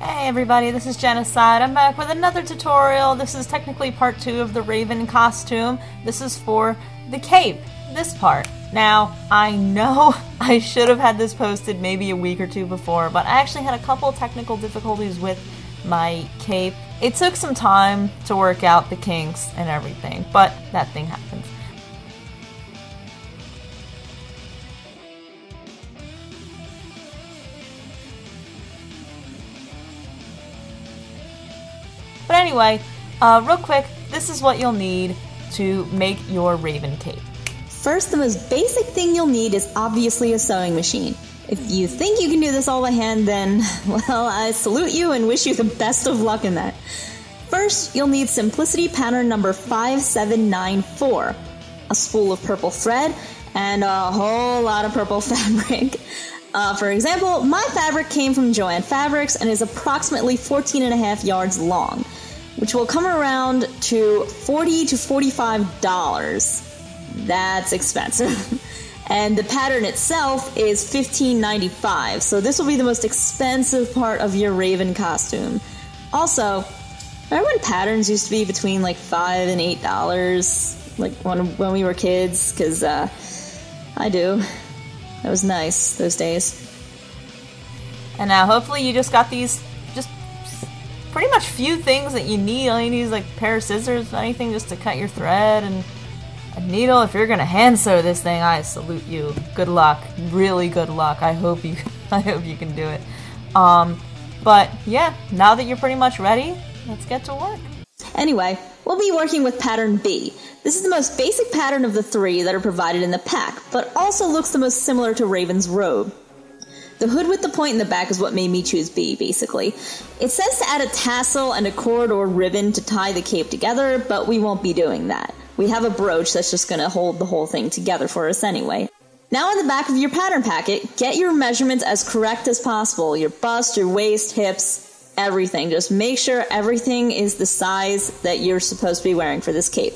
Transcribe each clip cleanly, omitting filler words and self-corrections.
Hey everybody, this is JennaCyde. I'm back with another tutorial. This is technically part 2 of the Raven costume. This is for the cape, this part. Now, I know I should have had this posted maybe a week or two before, but I actually had a couple of technical difficulties with my cape. It took some time to work out the kinks and everything, but that thing happens. But anyway, real quick, this is what you'll need to make your Raven cape. First, the most basic thing you'll need is obviously a sewing machine. If you think you can do this all by hand, then, well, I salute you and wish you the best of luck in that. First, you'll need Simplicity pattern number 5794, a spool of purple thread, and a whole lot of purple fabric. For example, my fabric came from Joann Fabrics and is approximately 14.5 yards long, which will come around to $40 to $45. That's expensive. And the pattern itself is $15.95, so this will be the most expensive part of your Raven costume. Also, remember when patterns used to be between like $5 and $8, like when we were kids? Because I do. That was nice, those days. And now hopefully you just got these, just pretty much few things that you need. All you need is like a pair of scissors, anything just to cut your thread, and a needle. If you're gonna hand sew this thing, I salute you. Good luck, really good luck. I hope you can do it. But yeah, now that you're pretty much ready, let's get to work. Anyway, we'll be working with pattern B. This is the most basic pattern of the 3 that are provided in the pack, but also looks the most similar to Raven's robe. The hood with the point in the back is what made me choose B, basically. It says to add a tassel and a cord or ribbon to tie the cape together, but we won't be doing that. We have a brooch that's just going to hold the whole thing together for us anyway. Now on the back of your pattern packet, get your measurements as correct as possible. Your bust, your waist, hips, everything. Just make sure everything is the size that you're supposed to be wearing for this cape.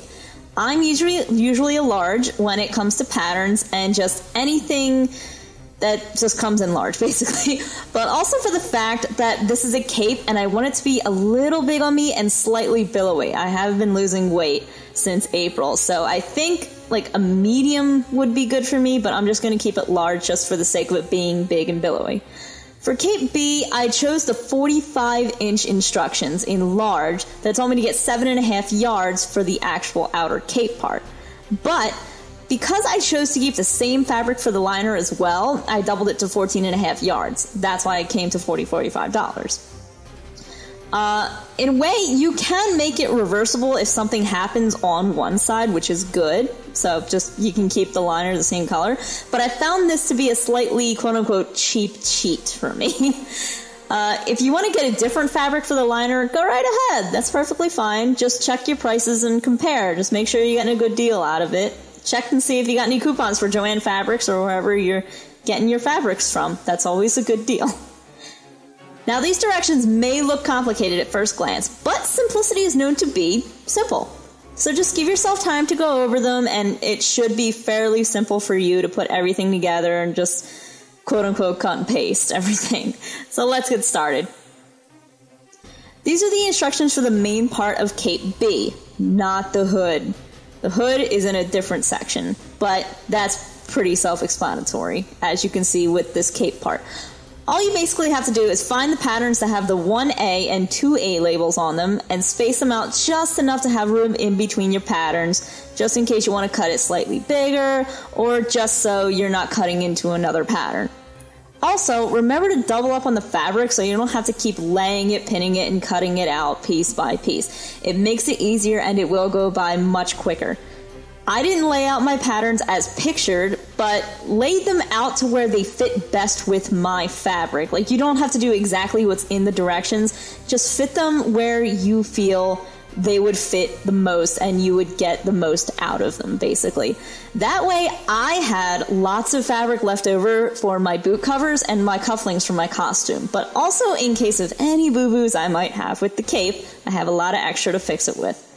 I'm usually a large when it comes to patterns, and just anything that just comes in large, basically. But also for the fact that this is a cape and I want it to be a little big on me and slightly billowy. I have been losing weight since April, so I think like a medium would be good for me, but I'm just going to keep it large just for the sake of it being big and billowy. For Cape B, I chose the 45-inch instructions in large that told me to get 7.5 yards for the actual outer cape part. But because I chose to keep the same fabric for the liner as well, I doubled it to 14.5 yards. That's why it came to $45. In a way, you can make it reversible if something happens on one side, which is good. So just, you can keep the liner the same color. But I found this to be a slightly, quote-unquote, cheap cheat for me. If you want to get a different fabric for the liner, go right ahead. That's perfectly fine. Just check your prices and compare. Just make sure you're getting a good deal out of it. Check and see if you got any coupons for Joann Fabrics or wherever you're getting your fabrics from. That's always a good deal. Now, these directions may look complicated at first glance, but simplicity is known to be simple. So just give yourself time to go over them, and it should be fairly simple for you to put everything together and just quote-unquote cut and paste everything. So let's get started. These are the instructions for the main part of Cape B, not the hood. The hood is in a different section, but that's pretty self-explanatory, as you can see with this cape part. All you basically have to do is find the patterns that have the 1A and 2A labels on them and space them out just enough to have room in between your patterns, just in case you want to cut it slightly bigger, or just so you're not cutting into another pattern. Also, remember to double up on the fabric so you don't have to keep laying it, pinning it, and cutting it out piece by piece. It makes it easier and it will go by much quicker. I didn't lay out my patterns as pictured, but laid them out to where they fit best with my fabric. Like, you don't have to do exactly what's in the directions, just fit them where you feel they would fit the most and you would get the most out of them, basically. That way, I had lots of fabric left over for my boot covers and my cufflinks for my costume, but also in case of any boo-boos I might have with the cape, I have a lot of extra to fix it with.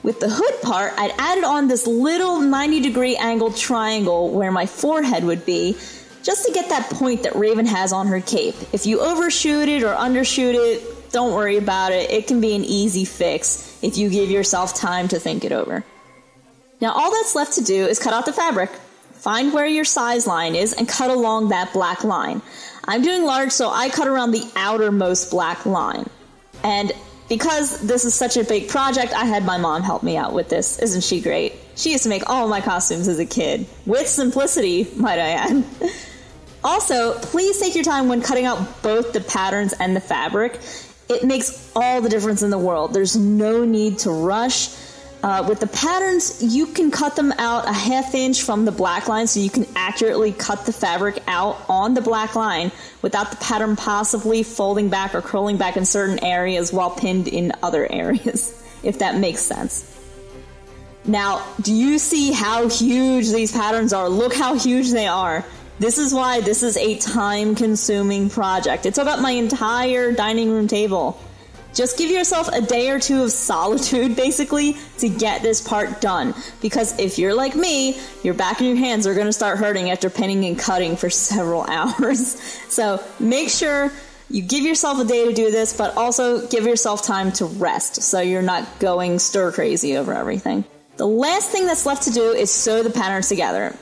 With the hood part, I'd added on this little 90-degree angled triangle where my forehead would be, just to get that point that Raven has on her cape. If you overshoot it or undershoot it, don't worry about it. It can be an easy fix if you give yourself time to think it over. Now all that's left to do is cut out the fabric. Find where your size line is and cut along that black line. I'm doing large, so I cut around the outermost black line. And because this is such a big project, I had my mom help me out with this. Isn't she great? She used to make all of my costumes as a kid. With simplicity, might I add. Also, please take your time when cutting out both the patterns and the fabric. It makes all the difference in the world. There's no need to rush. With the patterns, you can cut them out a ½ inch from the black line so you can accurately cut the fabric out on the black line without the pattern possibly folding back or curling back in certain areas while pinned in other areas, if that makes sense. Now, do you see how huge these patterns are? Look how huge they are. This is why this is a time-consuming project. It took up my entire dining room table. Just give yourself a day or two of solitude, basically, to get this part done. Because if you're like me, your back and your hands are going to start hurting after pinning and cutting for several hours. So make sure you give yourself a day to do this, but also give yourself time to rest so you're not going stir-crazy over everything. The last thing that's left to do is sew the patterns together.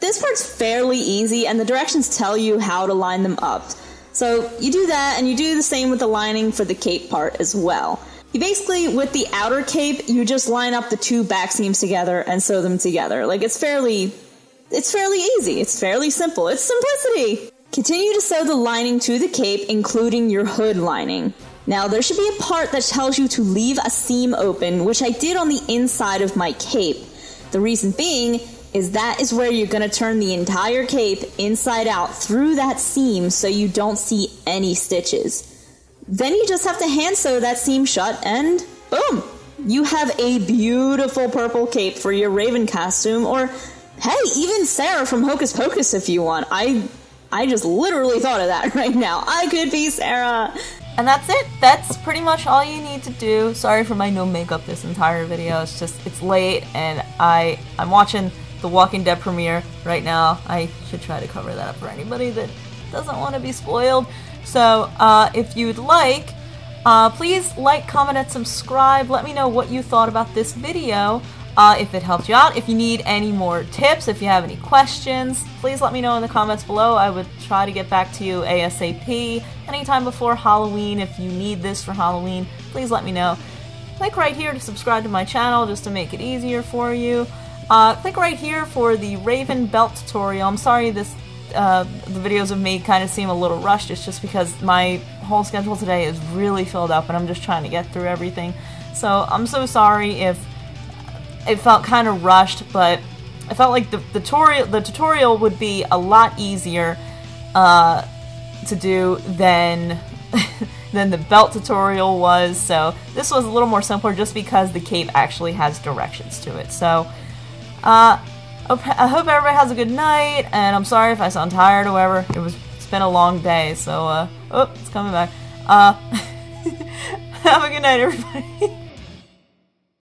This part's fairly easy, and the directions tell you how to line them up. So you do that, and you do the same with the lining for the cape part as well. You basically, with the outer cape, you just line up the two back seams together and sew them together. Like, it's fairly easy. It's fairly simple. It's simplicity. Continue to sew the lining to the cape, including your hood lining. Now, there should be a part that tells you to leave a seam open, which I did on the inside of my cape. The reason being is that is where you're going to turn the entire cape inside out through that seam so you don't see any stitches. Then you just have to hand sew that seam shut and boom! You have a beautiful purple cape for your Raven costume, or hey, even Sarah from Hocus Pocus if you want. I just literally thought of that right now. I could be Sarah! And that's it. That's pretty much all you need to do. Sorry for my no makeup this entire video. It's just, it's late and I'm watching The Walking Dead premiere right now. I should try to cover that up for anybody that doesn't want to be spoiled. So, if you'd like, please like, comment, and subscribe. Let me know what you thought about this video, if it helped you out. If you need any more tips, if you have any questions, please let me know in the comments below. I would try to get back to you ASAP. Anytime before Halloween, if you need this for Halloween, please let me know. Click right here to subscribe to my channel just to make it easier for you. Click right here for the Raven belt tutorial. I'm sorry the videos of me kind of seem a little rushed. It's just because my whole schedule today is really filled up and I'm just trying to get through everything. So I'm so sorry if it felt kind of rushed, but I felt like the tutorial would be a lot easier to do than than the belt tutorial was. So this was a little more simpler just because the cape actually has directions to it. So I hope everybody has a good night, and I'm sorry if I sound tired or whatever. It's been a long day, so oh, it's coming back. Have a good night, everybody.